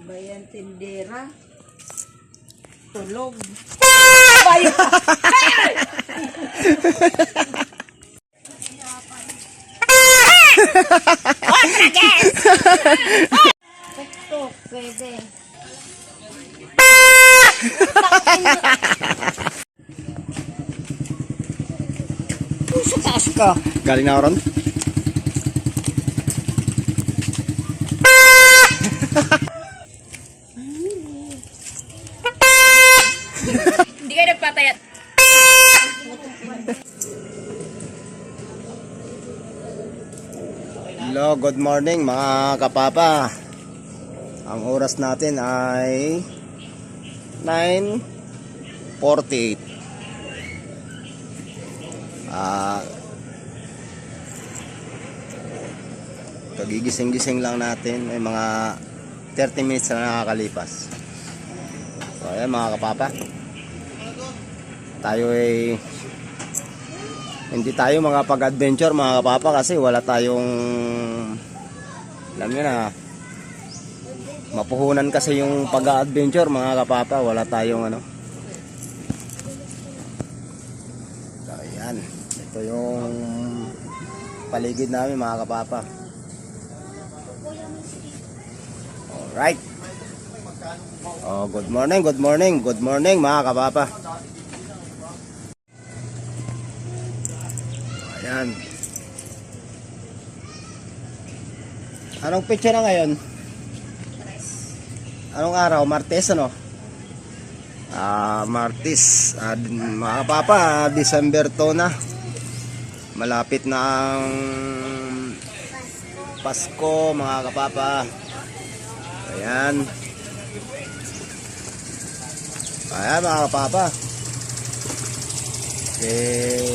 Bayan tindera. Tulog. Tuktok, pwede. Sa taas ka. Galing na ako ron. Hindi kayo nagpatayat. Hello, good morning mga kapapa. Ang oras natin ay 9:48. Kagigising-gising lang natin. May mga 30 minutes na nakakalipas. So ayan mga kapapa, tayo ay hindi tayo mga pag-adventure mga kapapa kasi wala tayong, alam nyo na, mapuhunan kasi yung pag-adventure mga kapapa. Wala tayong ano. So ayan, ito yung paligid namin mga kapapa. Alright. Oh, good morning mga kapapa. Ayan. Anong picture na ngayon? Anong araw? Martes ano? Martes. Mga kapapa, December to na. Malapit na ang Pasko mga kapapa. Ayan. Ayan mga kapapa. Okay.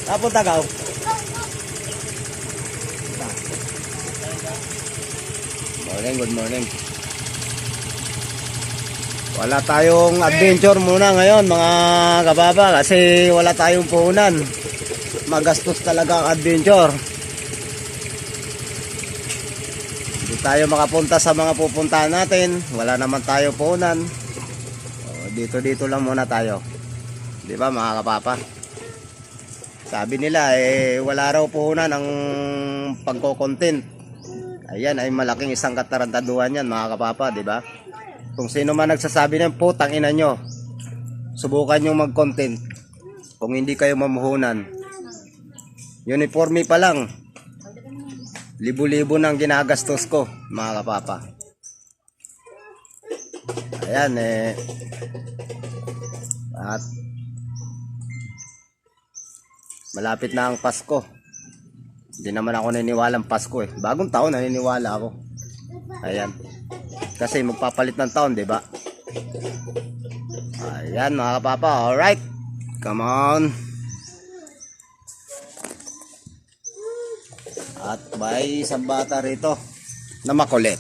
Napunta ka? Good morning. Wala tayong adventure muna ngayon mga kapapa kasi wala tayong puhunan. Magastos talaga ang adventure. Hindi tayo makapunta sa mga pupuntahan natin. Wala naman tayo puhunan. Dito lang muna tayo. Di ba mga kapapa? Sabi nila wala raw puhunan ang pagko-content. Ayan ay malaking isang katarantaduhan yan mga kapapa, di ba? Kung sino man nagsasabi ng putang ina nyo, subukan nyo mag-content. Kung hindi kayo mamuhunan. Uniforme pa lang, libo-libo nang ginagastos ko mga kapapa. Ayan at malapit na ang Pasko. Hindi naman ako naniniwalang Pasko Bagong taon naniniwala ako. Ayan. Kasi magpapalit ng taon, 'di ba? Ayan mga kapapa. All right. Come on. At may isang bata rito na makulit.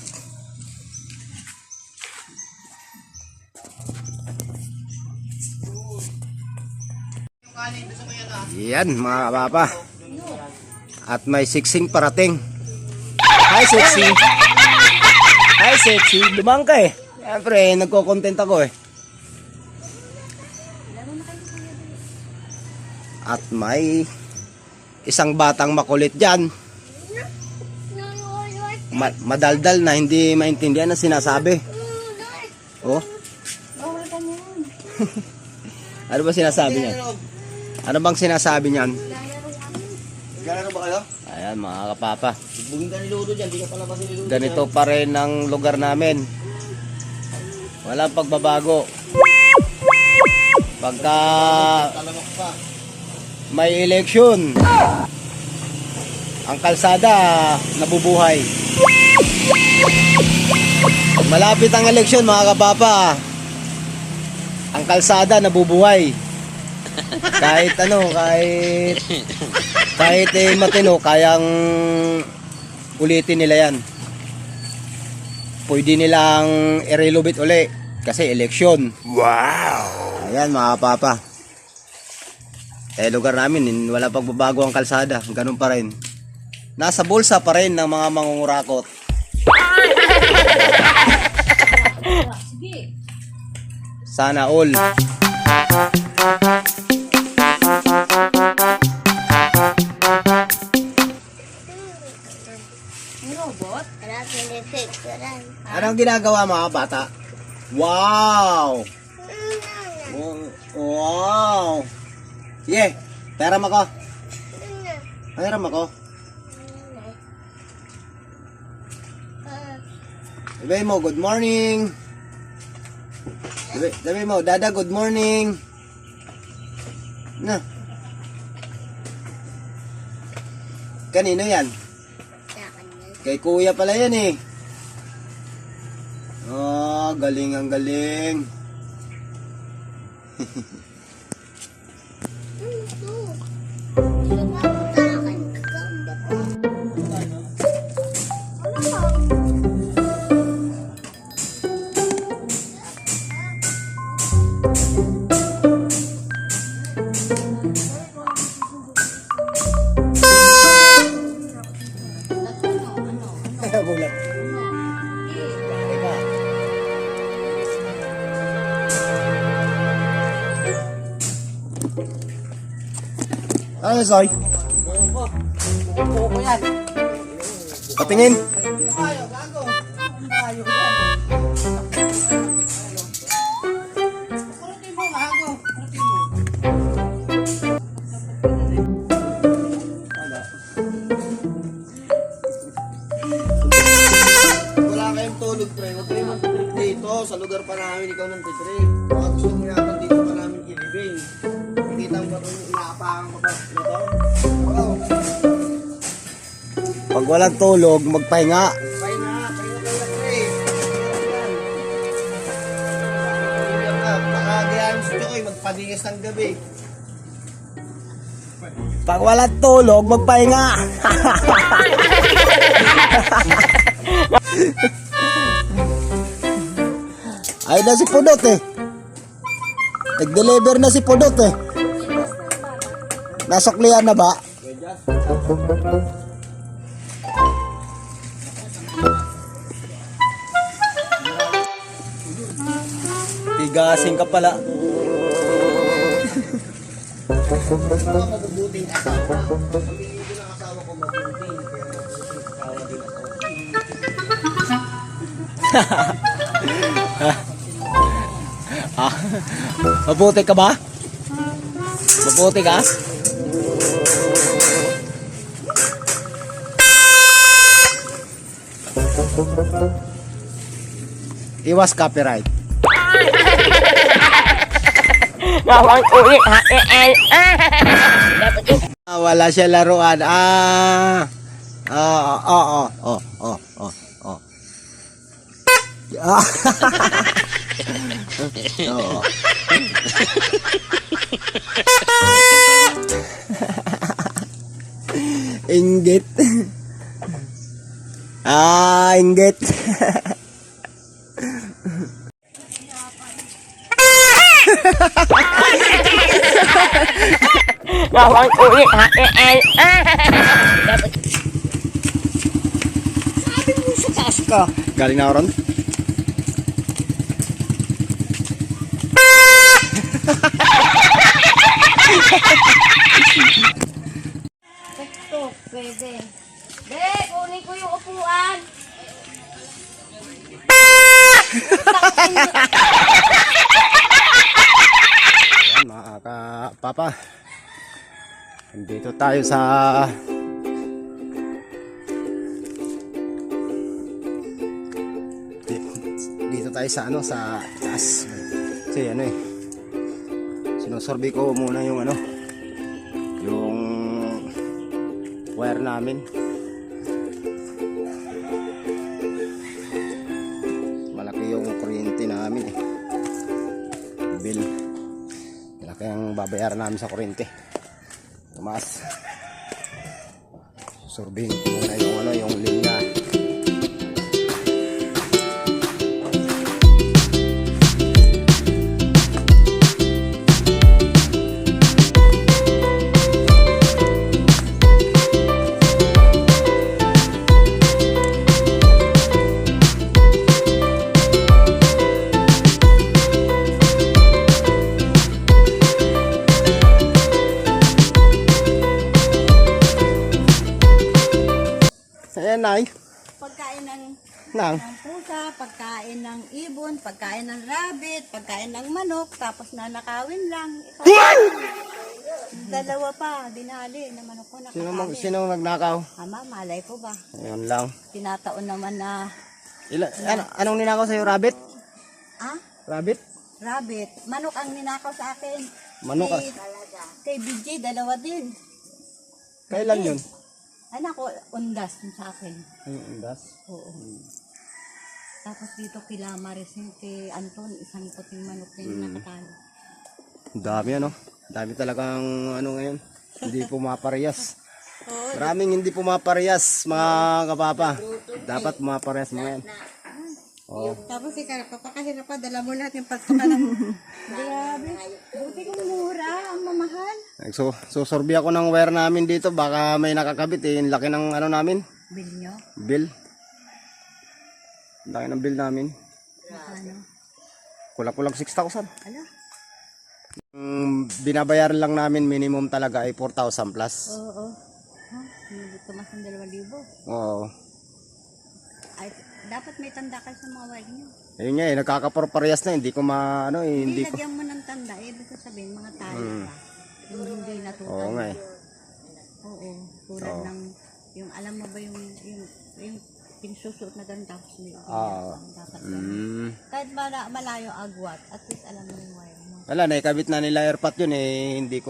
Yan mga kapapa. At may siksing parating. Hi sexy. Hi sexy. Lumang ka Siyempre nagko-content ako At may isang batang makulit dyan. Madaldal na hindi maintindihan ang sinasabi. Oh. Ano ba sinasabi niyan? Ano bang sinasabi niyan? Gano'n ba kayo? Ayan mga kapapa. Bugin ka ni Ludo dyan, di ka palabasin ni Ludo. Ganito pa rin ang lugar namin. Walang pagbabago. Pagka Talamak pa. may eleksyon, ang kalsada nabubuhay. Pag malapit ang eleksyon mga kapapa, ang kalsada nabubuhay. Kahit matino, kayang ulitin nila yan. Pwede nilang i-relocate uli kasi eleksyon. Wow! Ayan mga papa. Lugar namin, wala pagbabago ang kalsada. Ganun pa rin. nasa bulsa pa rin ng mga mangungurakot. Sige. Sana all. May robot? Anong ginagawa mga bata? Wow! Wow! Sige, peram ako. Peram ako. Sabi mo, good morning. Sabi mo, Dada, good morning. Na. Kanino yan? Kay kuya pala yan eh. Oh, galing ang galing. Bulat. Ano, Soy? Buko yan. Patingin. Ayaw, gago. Ayaw yan. Kurutin mo, gago. Kurutin mo. Wala kayong tulog, pre. Huwag kayo mag-trip dito. Sa lugar pa namin, ikaw nang titrip. Baka gusto mo yata dito pa namin kilibing. Nakita mo ba ito yung inaapakan ko ba? Ito? Oo. Pag walang tulog, magpahinga. Pahinga kayo, pre. Baka gayahin mo si Jokoy, magpadingis ng gabi. Pag walang tulog, magpahinga. Ay na si Pudot eh. Nag-deliver na si Pudot eh. Nasuklian na ba? Tigasing ka pala. Mabubuting asawa. Sabihin ko ng asawa ko mabubuting. Kaya mabubuting asawa din ako. Mabuti ka ba? Mabuti ka? Iwas copyright. Wala siya laruan. Oo. Inggit. Inggit. Sabi mo sa taas ka. Galing na ako ron? Ito, pwede. De, kunin ko yung upuan. Mga kapapa, dito tayo sa sa taas kasi sinusurvey ko muna yung yung wire namin. Malaki yung kuryente namin bill. Malaki ang babayaran namin sa kuryente. Tumaas. Surveying ko muna yung linya. Ayan, Nay. Pagkain ng Nang. pusa, pagkain ng ibon, pagkain ng rabbit, pagkain ng manok, tapos nanakawin lang. Dalawa pa, dinali na manok ko nakakain. Sino nagnakaw? Ama, malay ko ba? Ayun lang. Tinataon naman na, Anong ninakaw sa'yo, rabbit? ah, Rabbit? rabbit. Manok ang ninakaw sa akin. Manok Kay BJ, dalawa din. Kailan yun? Anak ko, undas yung sa akin. Ay, undas. Oo. Tapos dito kila Marisin, kay Anton, isang puting manok na yung nakatalo. Ang dami ano. Dami talagang ano ngayon. Hindi pumaparehas. Oo. Maraming hindi pumaparehas mga kapapa. Dapat pumaparehas mga yan. Oh. Tapos ikaw, papakahirap pa, dala mo lahat yung pagtuka ng... Grabe. Buti kong mura, ang mamahal. So, susorbi ako ng wire namin dito. Baka may nakakabit eh. Ang laki ng ano namin. Bill nyo? Bill. Ang laki ng bill namin. Ano? Kulang-kulang 6,000. Ano? Binabayaran lang namin minimum talaga ay 4,000 plus. Oo. Hindi tumas ng 2,000. Oo. Ay, dapat may tanda kayo sa mga wag nyo. Ayun nga eh, nagkakaparehas na. Hindi ko maano eh. Hindi Hindi ko. lagyan mo ng tanda, ibig ko sabihin, mga tayo pa. Yung hindi natutal. Oo nga eh. Oo. Tulad ng, yung alam mo ba yung pinsusuot na ganun tapos may dapat ganun. Kahit malayo agwat, at least alam mo yung wire mo. Wala, naikabit na nila airpot yun eh. Hindi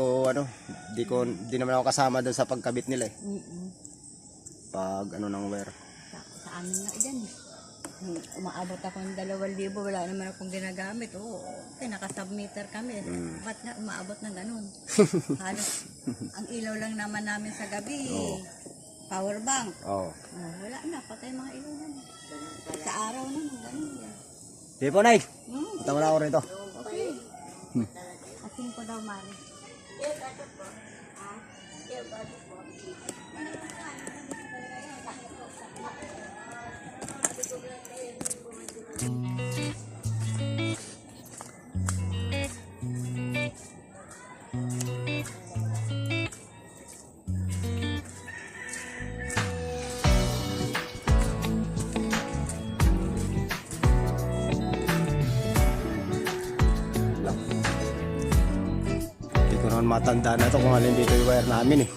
naman ako kasama doon sa pagkabit nila eh. Pag ano ng wire. Sa amin nga dyan. Umaabot ako ng 2,000, wala naman akong ginagamit. Oo, okay, naka-submeter kami. Ba't nga umaabot ng ganun? Halos, ang ilaw lang naman namin sa gabi. Power bank. Oo. Wala na, patay mga ilaw naman. Sa araw naman, ganun yan. Di po, Nay. Punta mo na ako rito. Okay. Ating ko daw, Mari. Hindi ko naman matanda na ito kung alin dito yung wire namin eh.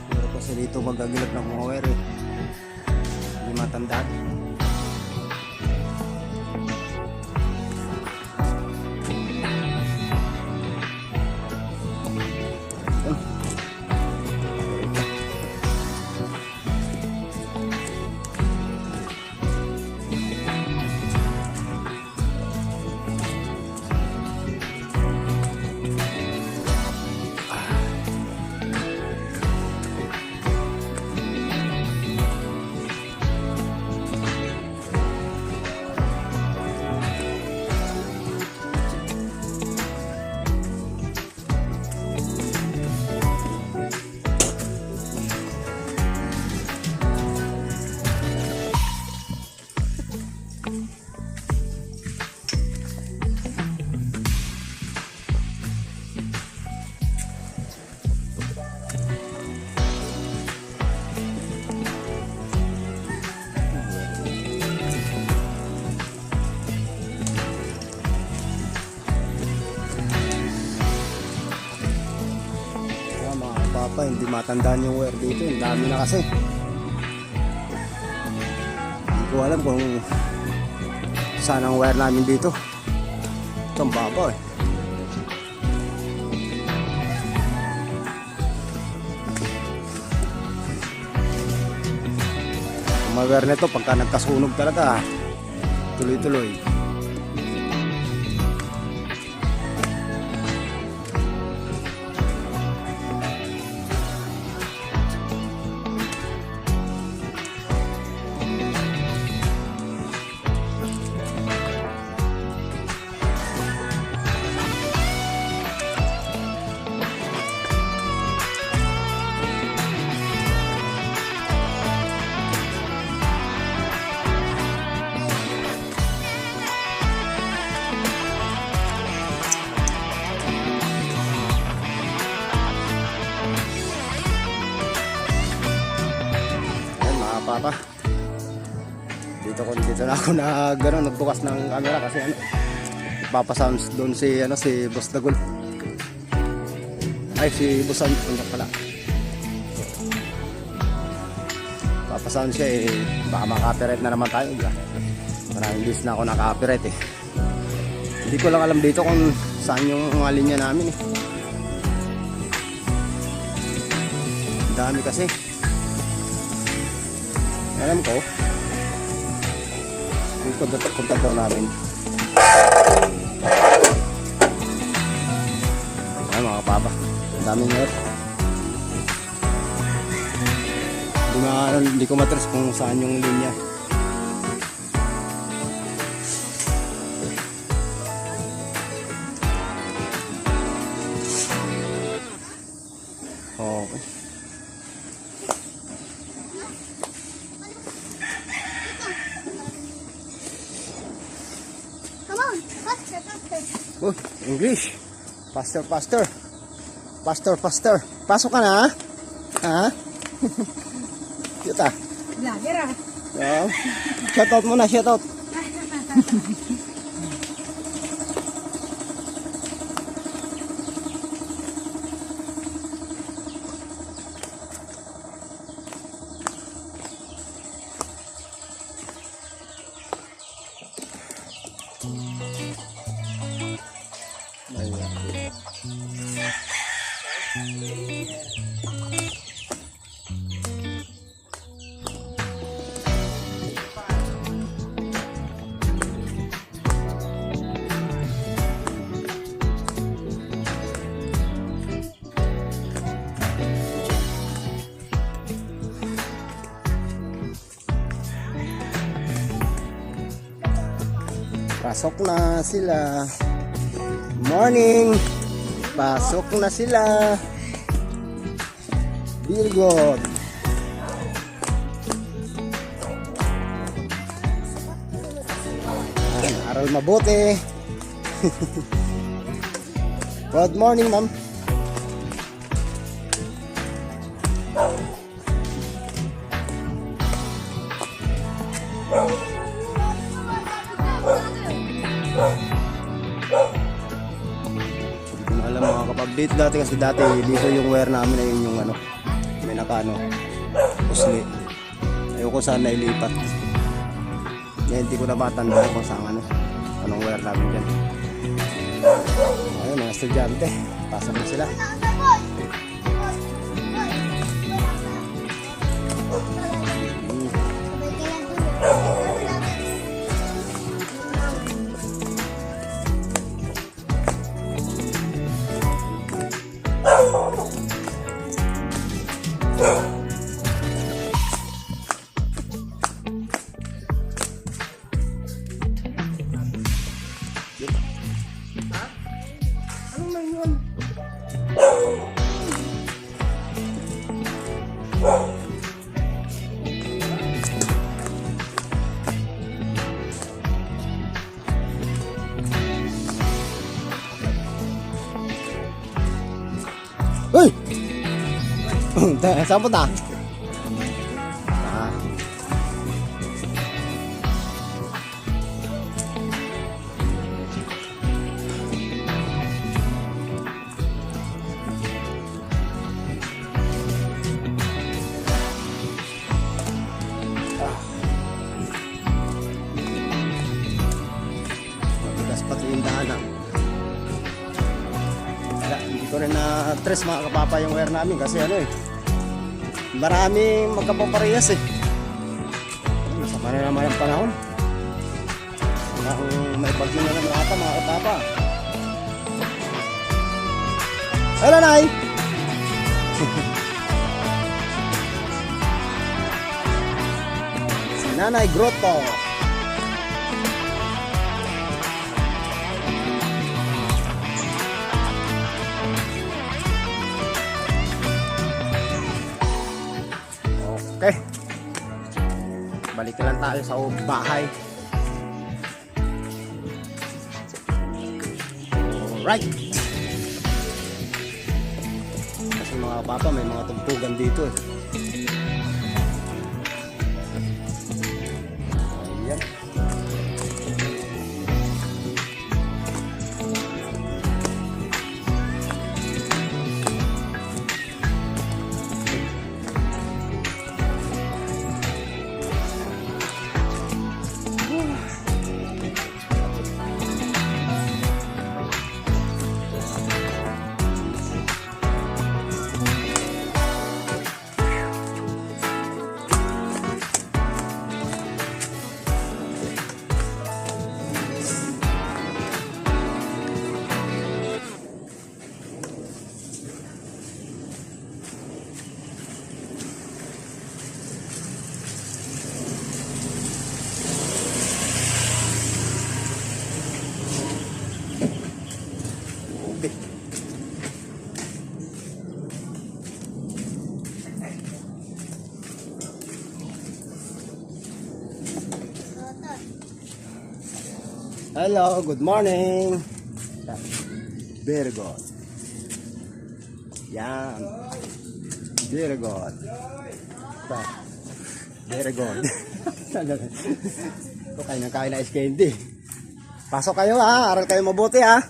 Pero kasi dito magagilap ng mga wire eh. Hindi matandaan. Hindi matandaan yung wire dito. Ang dami na kasi. Hindi ko alam kung saan ang wire namin dito. Ito ang baba eh. Ang mga wire nito pagka nagkasunog talaga tuloy-tuloy. Dito na ako na gano'n, nagbukas ng camera kasi ano, ipapasounds doon si Boss Dagol. Ay, si Boss Anton pala. Papasound siya eh, baka maka-copyright na naman tayo. Maraming bis na ako naka-copyright eh. Hindi ko lang alam dito kung saan yung mga linya namin eh. Ang dami kasi. Alam ko, yung kontador namin. Ay mga kapapa, ang daming net. Hindi ko matres kung saan yung linya. Okay. Come on, faster, faster. Oh, English. Faster. Pasok ka na, ha? Cute ah. Vlogger ah. Yeah. Shoutout muna, shoutout. Pasok na sila. Morning. Pasok na sila. Bilgot. Aral mabuti. Good morning, ma'am. Hindi ko na alam mga kapag-date dati kasi dito yung wire namin ay yung ano, may naka pusli. Ayoko sana ilipat. Kaya hindi ko na matanda kung saan anong wire namin dyan. Ayun, mga estudyante, pasok na sila. Uy! Saan punta? Matigas pati yung daanan. Hindi ko rin na-stress mga kapapa yung wire namin kasi ano eh, maraming magkapaparehas eh. Masama na naman ang panahon. May bagyo na naman ata mga kapapa. Hello, Nay! Si Nanay Grotto. Okay. Balik na lang tayo sa bahay. Alright. Kasi mga papa, may mga tugtugan dito eh. Hello, good morning. Very good. Yan. Very good. Very good. Ito kayo nang kain na ice candy. Pasok kayo ha, aral kayo mabuti ha.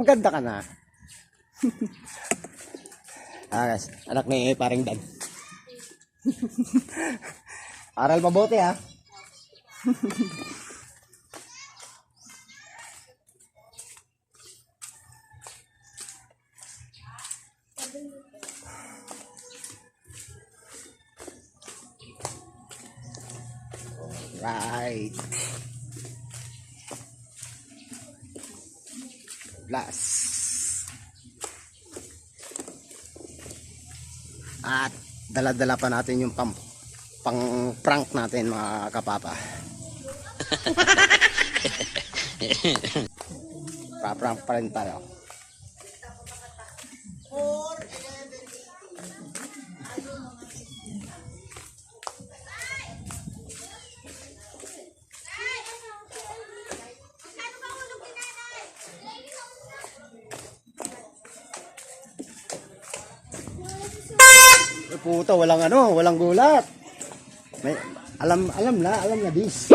Maganda ka na. Guys, anak ni paring Dan. Aral mabuti ha. Right. Last. At dala-dala pa natin yung pang prank natin mga kapapa. Pa-prank pa rin tayo. Puto, walang gulat. May alam na this.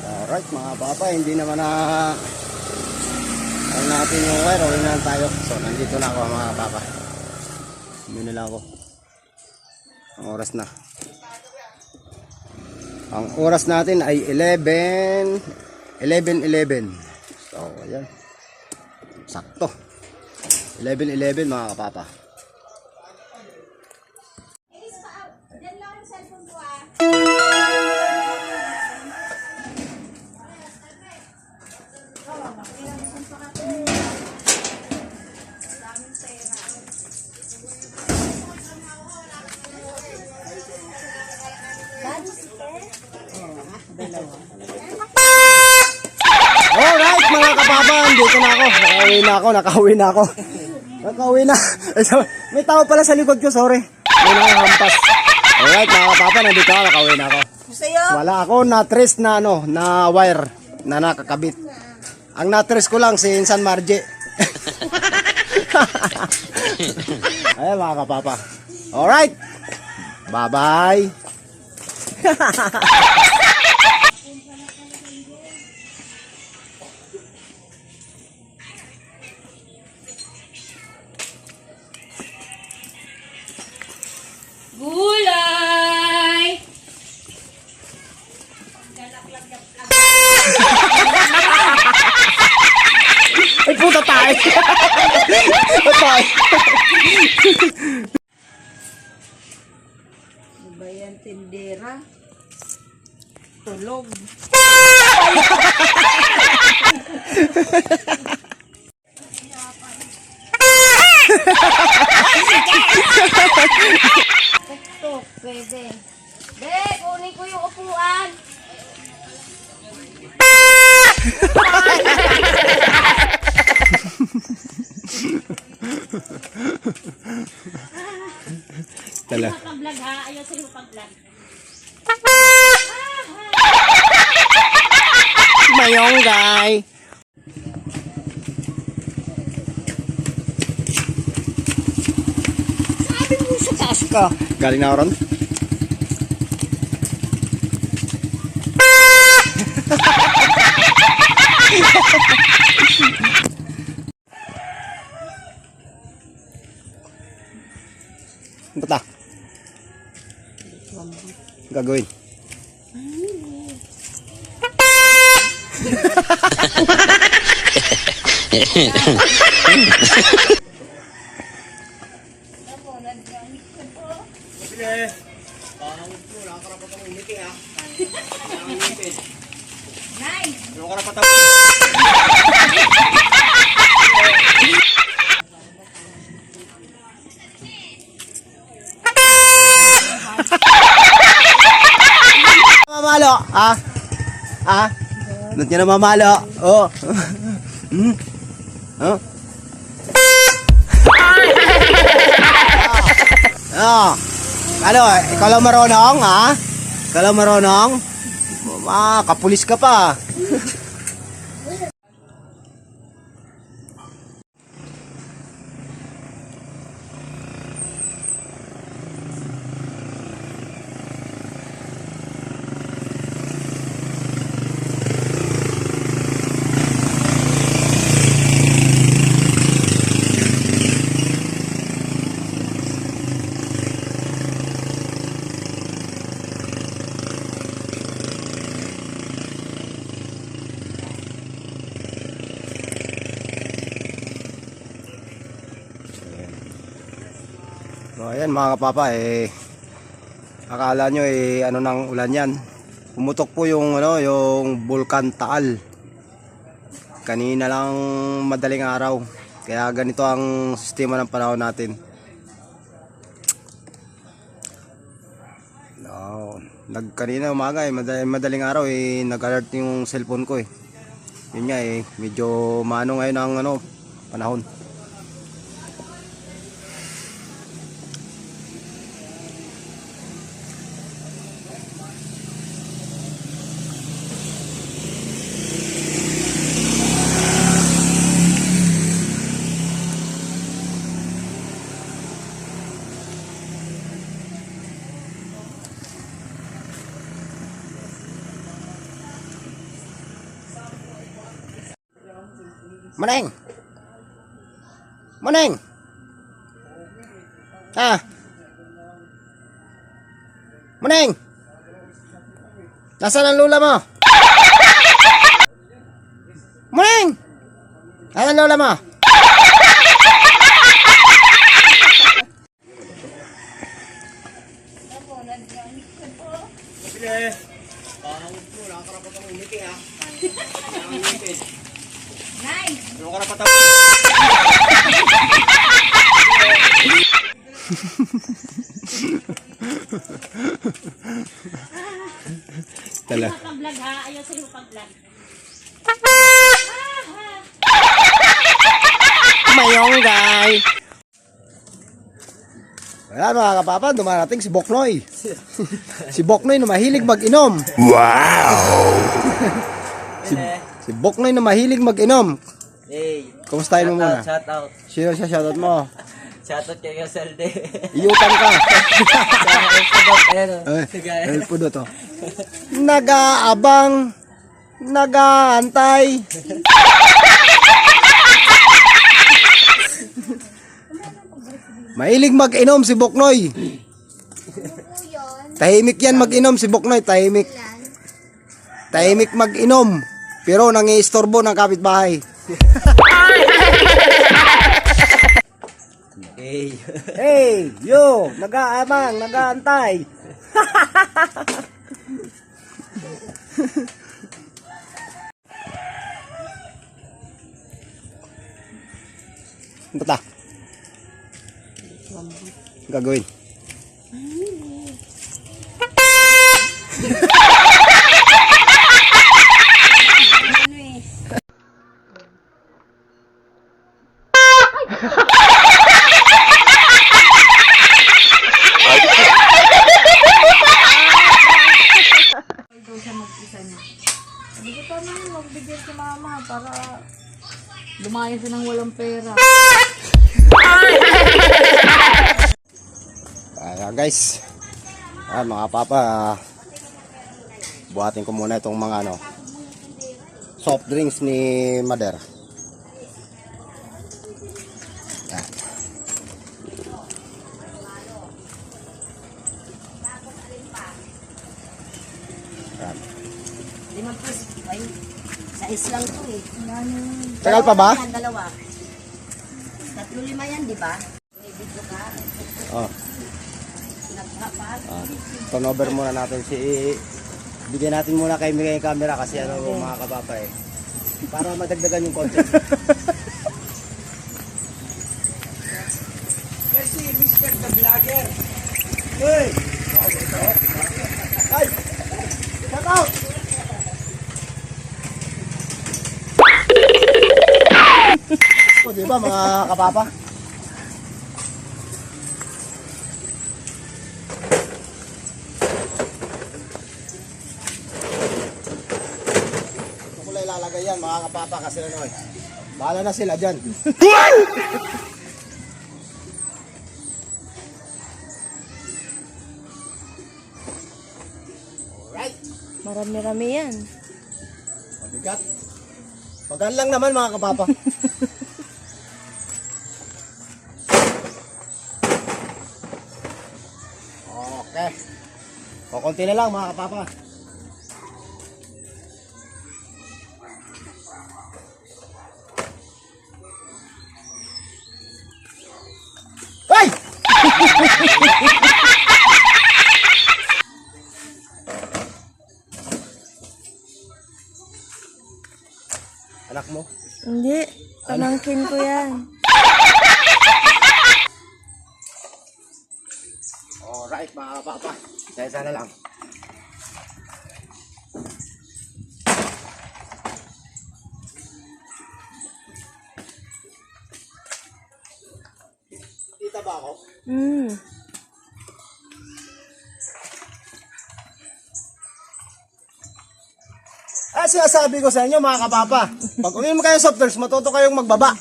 Alright mga papa, hindi naman na ano natin yung wire, okay na tayo. So nandito na ako mga papa. Hindi nila ako. Ang oras na. Ang oras natin ay 11:11. So, ayan. Sakto. 11:11 mga kapapa. Alright mga kapapa, dito na ako. Nakauwi na ako. May tao pala sa likod ko, sorry. May nakahampas. Alright mga kapapa, nandito ako, nakauwi na ako. Wala ako na-trace na na wire na nakakabit. Ang na-trace ko lang si Insan Marje. Ayan mga kapapa. Alright. Bye-bye. Gulay! Ay puta tayo. Patay. Ba yan, tindera? Tulog. Tuk-tuk, pwede. Dek, kunin ko yung upuan. Tala. Pag-vlog ha, ayaw sa'yo pag-vlog. Mayonggay. Sabi mo sa taas ka. Galing na ako ron. Bata. Gagawin. Pangit mo, nakakarapat ang umiti ha. Nakakangipin. Nay! Ano karapat ang... Mamalo, ah? Ah? Ba't niya na mamalo? Oh. Hmm? Oh. Oh. Ano, ikaw lang marunong, ha? Ikaw lang marunong? Kapulis ka pa. So ayan mga kapapa, akala nyo ano nang ulan yan. Pumutok po yung yung Bulkan Taal kanina lang madaling araw, kaya ganito ang sistema ng panahon natin. Kanina umaga madaling araw nag-alert yung cellphone ko yun nga medyo maano ngayon ang panahon. Maneng! Maneng! Ah! Maneng! Nasaan ang lula mo? Maneng! Nasaan ang lula mo? Pangit mo, nakakarapat ang umiti ha. Nakakangipin. Nay! Ano karapat ang... Tala. Pag-vlog ha, ayaw sa'yo pag-vlog. Mayong guy! Wala mga kapapa, dumarating si Boknoy. Si Boknoy na mahilig mag-inom. Si Boknoy na mahilig mag-inom. Hey! Kumustahin mo muna? Shout out! Sino siya shoutout mo? Shout out kay Gaselde! Iyutan ka. Ayun Ay, pudo to. Nag-aabang, nag-aantay. Mahilig mag-inom si Boknoy. Tahimik yan mag-inom si Boknoy, tahimik. Tahimik mag-inom, pero nangiistorbo ng kapitbahay. Hey! Hey, yo, nag-aabang, nag-aantay. Bata. Gagawin. Sabi ko, paano yun? Magbigyan si mama para lumaya siya ng walang pera. Ayan guys. Ayan mga papa. Buhatin ko muna itong mga soft drinks ni Mother. Ayan. Ayan. Limang piso. Ay, sa islang to eh. Tagal pa ba? Yan, dalawa. 3-5 yan, di ba? May video ka. Oh. Turnover muna natin si... Bigyan natin muna kay Miguel yung camera kasi ano mga kapapa eh. Para madagdagan yung content. Kasi Mr. The Vlogger. Hey! Ay! Shout out! O diba mga kapapa? Ito ko lang ilalagay yan mga kapapa kasi ano eh. Bahala na sila dyan. Alright. Marami-rami yan. Mabigat. Magaan lang naman mga kapapa. Okay. Kukunti na lang mga kapapa. Hey! Anak mo? Hindi. Pamangkin ko yan. Alright mga kapapa. Isa na lang. Kita ba ako? Sinasabi ko sa inyo mga kapapa, pag uminom kayo soft drinks, matuto kayong magbaba.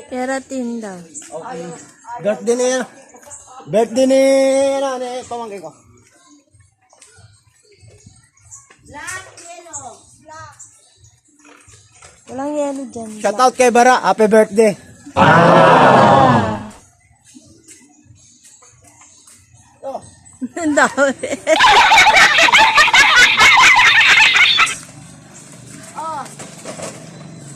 Keratin daw. Okay. Birthday ni pamangkin ko. Walang yelo dyan. Shout out kay Bara, happy birthday. Oh, Ang dami.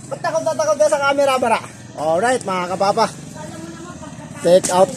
ba't takot ka sa camera, Bara? Alright mga kapapa. Take out.